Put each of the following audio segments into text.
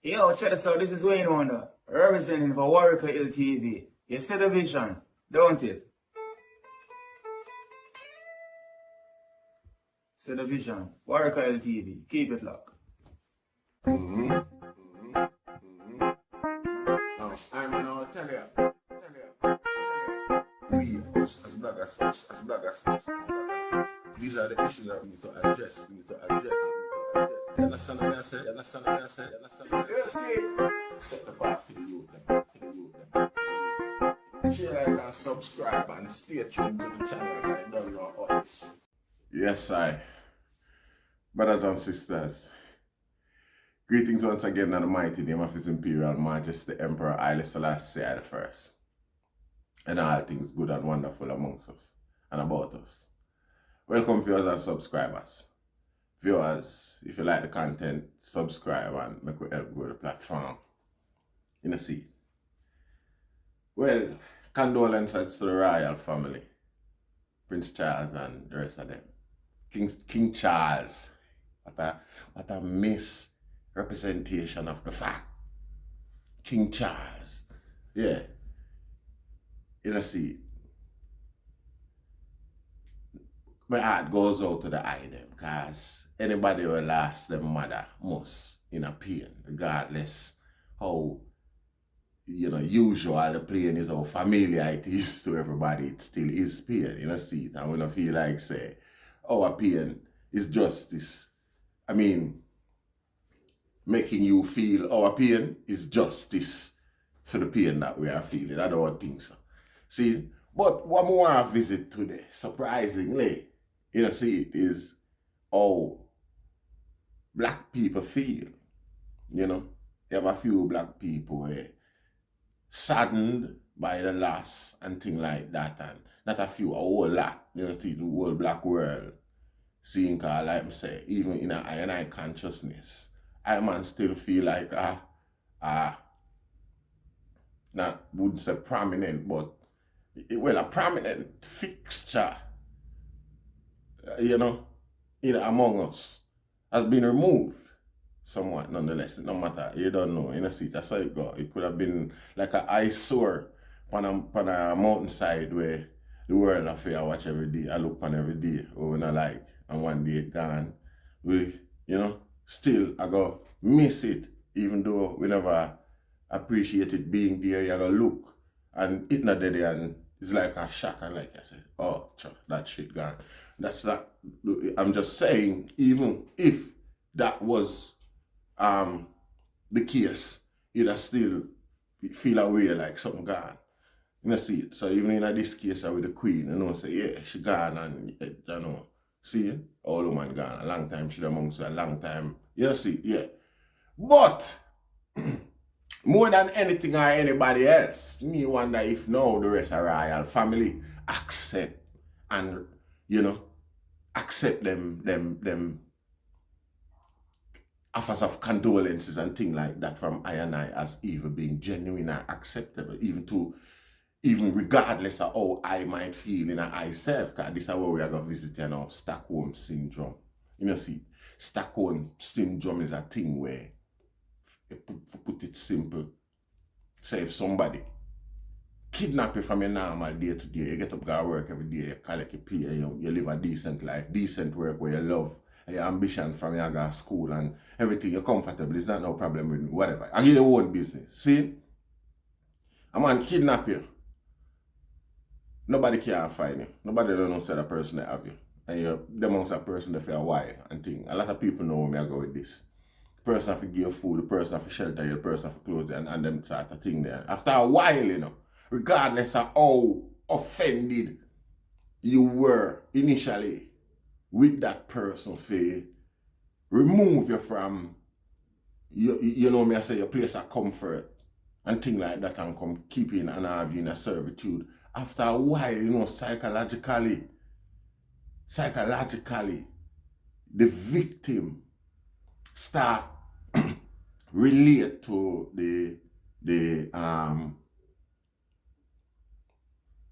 Yo, check this out. This is Wayne Wonder, representing for Warrior LTV. You see the vision, don't it? See the vision. Warrior LTV. Keep it locked. I'm gonna tell you. We, us, as bloggers, these are the issues that we need to address. You understand what I said? Set the bar for the youth. Share, like, and subscribe, and stay tuned to the channel. I don't know all this. Yes, brothers and sisters. Greetings once again in the mighty name of His Imperial Majesty Emperor Haile Selassie I I, and all things good and wonderful amongst us and about us. Welcome viewers and subscribers. Viewers, if you like the content, subscribe and make it help grow the platform. You know, see. Well, condolences to the royal family, Prince Charles and the rest of them. King Charles, what a misrepresentation of the fact. King Charles, yeah. You know, see, my heart goes out to the eye them, because anybody who lost their mother must in a pain, regardless how, usual the pain is, how familiar it is to everybody, it still is pain, see it. And when I feel like, say, our pain is justice. I mean, making you feel our pain is justice for the pain that we are feeling. I don't think so. See, but what I want to visit today, surprisingly, see it, is how black people feel. You have a few black people saddened by the loss and things like that, and not a few, a whole lot. See, the whole black world seeing, cause like I say, even in a I consciousness, I man still feel like not wouldn't say prominent, but a prominent fixture, among us has been removed somewhat nonetheless. No matter, you don't know, see, that's how it go. It could have been like an eyesore on a mountainside where the world affair I watch every day, I look on every day, or when I like, and one day it gone. We, still I go miss it, even though we never appreciate it being there. You go look, and it not there, and it's like a shock, and like I said, oh, that shit gone. That's not, I'm just saying, even if that was the case, you'd still feel away like something gone. See it. So even in this case with the queen, say, yeah, she gone, and see, all woman gone. A long time she amongst a long time. See, yeah. But more than anything or anybody else, me wonder if now the rest of royal family accept and accept them offers of condolences and things like that from I and I as even being genuine and acceptable, even regardless of how I might feel in myself, because this is where we are going to visit Stockholm syndrome. See, Stockholm syndrome is a thing where, to put it simple, say if somebody kidnap you from your normal day to day, you get up, go to work every day, you collect your pay, you live a decent life, decent work where you love, and your ambition from your go to school and everything, you're comfortable, it's not no problem with me, whatever. And you your own business. See? A man kidnap you. Nobody can find you. Nobody don't know the person that have you. And you're amongst that person that for a while and thing. A lot of people know where I go with this. The person have to give you food, the person have to shelter you, the person have to clothe you, and them sort of thing there. After a while, regardless of how offended you were initially with that person, for remove you from me I say your place of comfort and things like that, and come keep in and have you in a servitude. After a while, psychologically, the victim start relate to the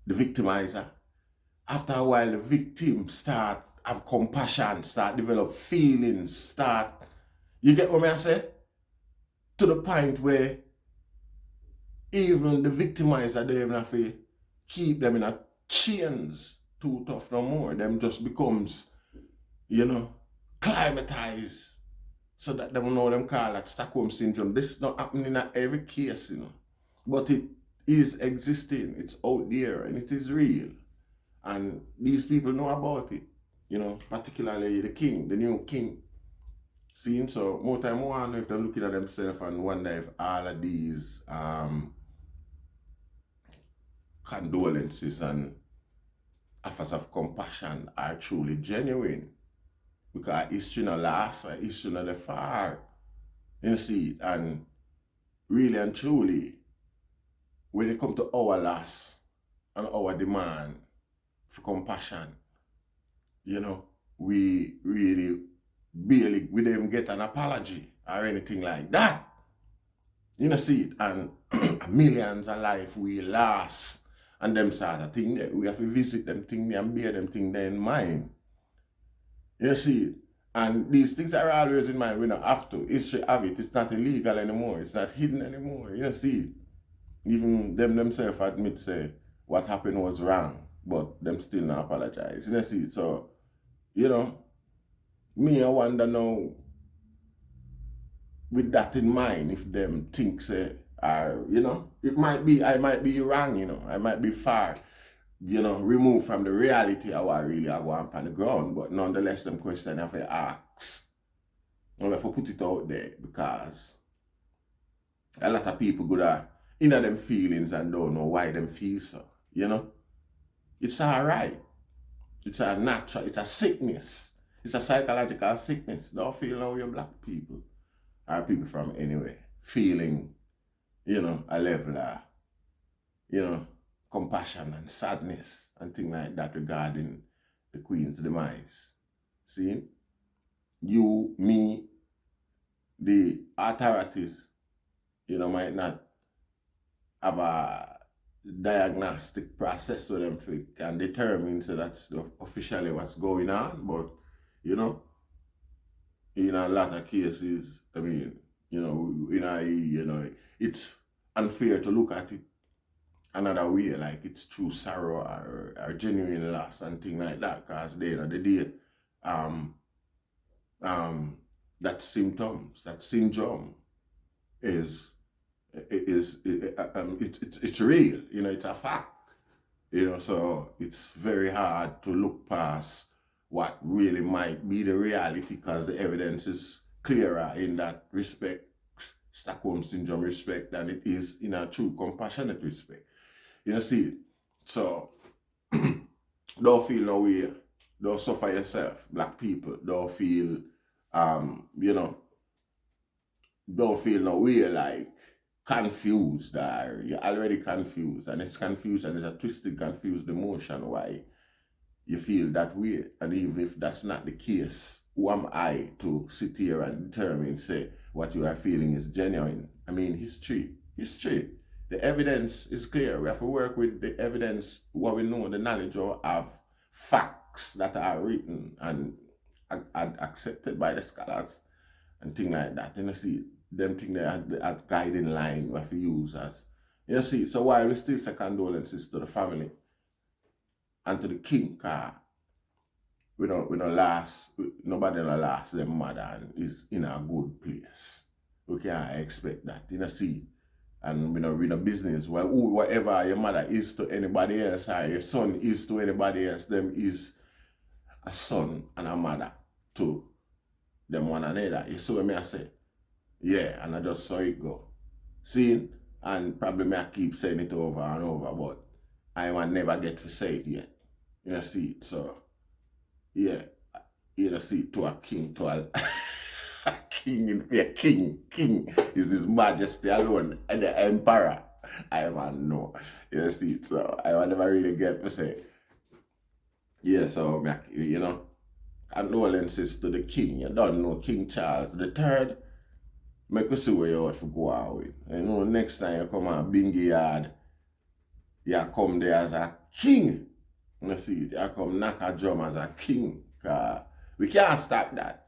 victimizer. After a while, the victim start have compassion, start develop feelings, you get what I say? to the point where even the victimizer, they even have to keep them in a chains too tough no more. Them just becomes, climatized. So that them know them call that Stockholm syndrome. This is not happening in every case, But it is existing. It's out there and it is real. And these people know about it, particularly the king, the new king. See, so more time I wonder if they're looking at themselves and wonder if all of these condolences and offers of compassion are truly genuine. Because history not last, history not the far. You see, and really and truly, when it comes to our loss and our demand for compassion, we really barely, we don't even get an apology or anything like that. See it, and millions of life we lost and them sort of thing there. We have to visit them thing there and bear them thing there in mind. You see it? And these things are always in mind. We don't have to. History have it. It's not illegal anymore. It's not hidden anymore. You see it? Even them themselves admit say what happened was wrong, but them still not apologize. You see it? So, me I wonder now, with that in mind, if them think say, it might be, I might be wrong, I might be far, removed from the reality of what really I want on the ground, but nonetheless, them question have to ask. I have to put it out there because a lot of people go there in them feelings and don't know why them feel so, It's all right. It's a natural, it's a sickness. It's a psychological sickness. Don't feel now you're black people or people from anywhere feeling, a level of, compassion and sadness and things like that regarding the Queen's demise. See? You, me, the authorities, might not have a diagnostic process with them can determine so that's officially what's going on, but in a lot of cases, I mean, it's unfair to look at it another way, like it's true sorrow or genuine loss and things like that, because at the end of the day, that syndrome is it's real, it's a fact, so it's very hard to look past what really might be the reality because the evidence is clearer in that respect, Stockholm syndrome respect, than it is in a true compassionate respect. See, so don't feel no way, don't suffer yourself, black people, don't feel, don't feel no way like confused or you're already confused, and it's confusion is a twisted, confused emotion why you feel that way. And even if that's not the case, who am I to sit here and determine, say, what you are feeling is genuine? I mean, history. The evidence is clear. We have to work with the evidence, what we know, the knowledge of facts that are written and accepted by the scholars and things like that. See, them things that guiding line we have to use as. See, so while we still say condolences to the family and to the king, because we don't last, nobody don't last their mother and is in a good place. We can't expect that, see. And we know business, whatever your mother is to anybody else or your son is to anybody else, them is a son and a mother to them one another. You see what me I say? Yeah, and I just saw it go. See? And probably me I keep saying it over and over, but I might never get to say it yet. See it? So, yeah, see it to a king, to a king is His Majesty alone, and the emperor. I don't know. See it? So I will never really get to say. Yeah, so condolences to the king. You don't know King Charles III. Make you see where you have to go out with. Next time you come on Bingy Yard, you come there as a king. See it? You come knock a drum as a king. We can't stop that.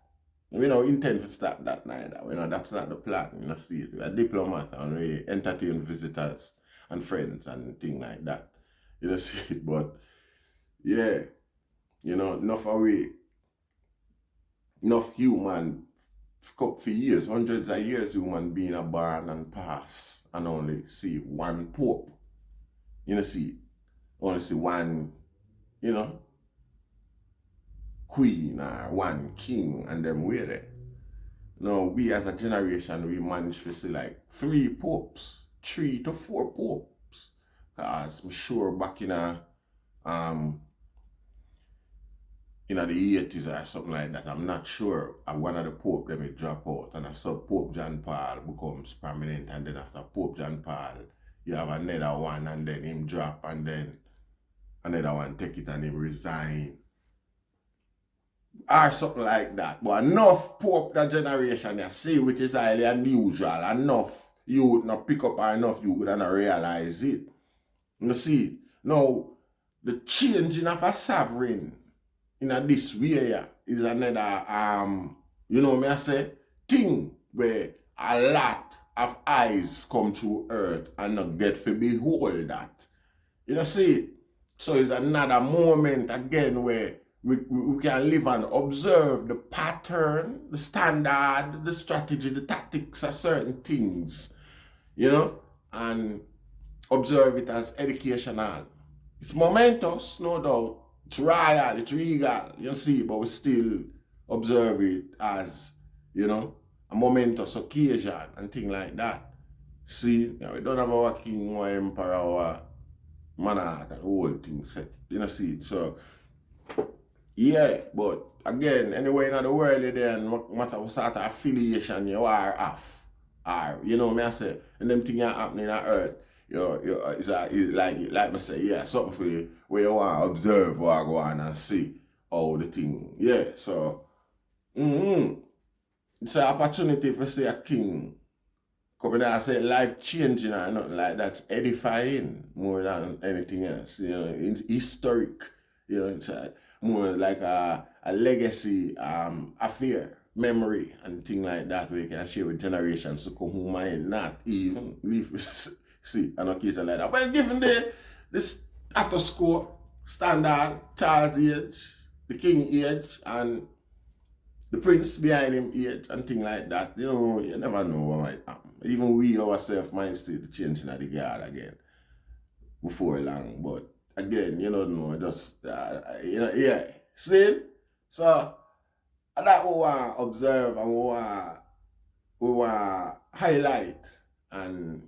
We don't intend to stop that neither. You know, that's not the plan. You know, see, we're a diplomat and we entertain visitors and friends and things like that. You know, see, but yeah, you know, enough human for years, hundreds of years, human being a born and pass and only see one pope. You know, see, only see one, you know, queen or one king and them way there. No, we as a generation, we managed to see like 3 popes, 3 to 4 popes. Cause I'm sure back in the 80s or something like that, I'm not sure, one of the Pope them will drop out and I saw Pope John Paul becomes permanent, and then after Pope John Paul, you have another one and then him drop and then another one take it and him resign. Or something like that. But enough Pope that generation you see, which is highly unusual, enough you would not pick up or enough you would not realize it. You see, now the changing of a sovereign in this way yeah, is another you know me I say thing where a lot of eyes come through earth and not get to behold that. You know see, so it's another moment again where we can live and observe the pattern, the standard, the strategy, the tactics of certain things, you know, and observe it as educational. It's momentous, no doubt. It's royal, it's regal, you see, but we still observe it as, you know, a momentous occasion and things like that. See, yeah, we don't have our king or emperor or monarch and the whole thing set. You know, see it. So, yeah, but again, anywhere in the world, then no matter what sort of affiliation you are off, or, you know, me I say, and them things are happening on earth, it's like me say, yeah, something for you where you want to observe or go on and see how the thing, yeah, so, it's an opportunity for say a king coming out and say life changing or nothing like that. It's edifying more than anything else. You know, it's historic. You know, it's more like a legacy affair, memory, and thing like that where you can share with generations to come who might not even live see an occasion like that. Well, given the status quo, standard, Charles age, the king age, and the prince behind him age and things like that, you know, you never know what might happen. Even we ourselves might see the changing of the guard again before long. But again, you know, just, you know, yeah. See? So, that we want to observe and we want to highlight and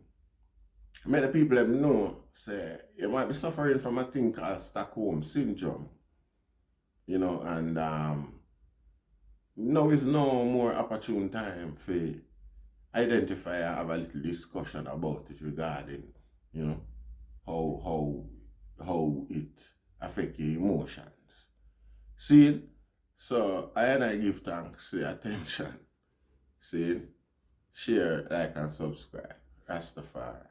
make the people them know, say, you might be suffering from a thing called Stockholm syndrome. You know, and now is no more opportune time for identify and have a little discussion about it regarding, you know, how it affects your emotions. See? So I give thanks for your attention. See? Share, like, and subscribe. Rastafari.